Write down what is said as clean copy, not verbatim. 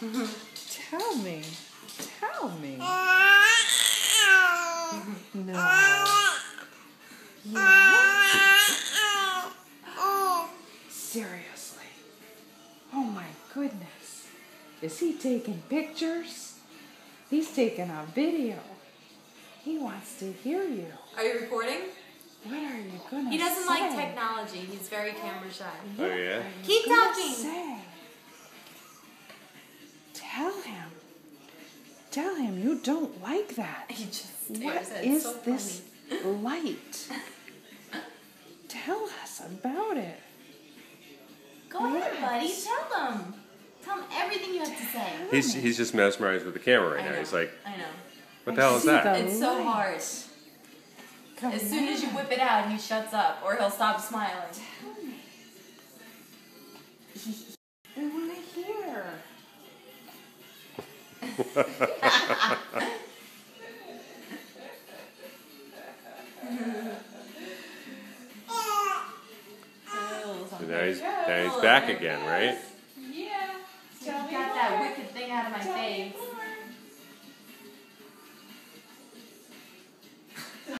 Tell me. Tell me. No. Seriously. Oh my goodness. Is he taking pictures? He's taking a video. He wants to hear you. Are you recording? What are you gonna say? He doesn't like technology. He's very camera shy. Oh, yeah? Keep talking. Say? Tell him you don't like that. He just stares What at it. is So this light? Tell us about it. Go ahead, buddy. Tell them. Tell them everything you have to say. He's just mesmerized with the camera right now. He's like, I know. what the hell is that? It's so hard. As soon as you whip it out, he shuts up, or he'll stop smiling. Tell me. I want to hear. So now he's back again, right? Yeah. You got that wicked thing out of my face.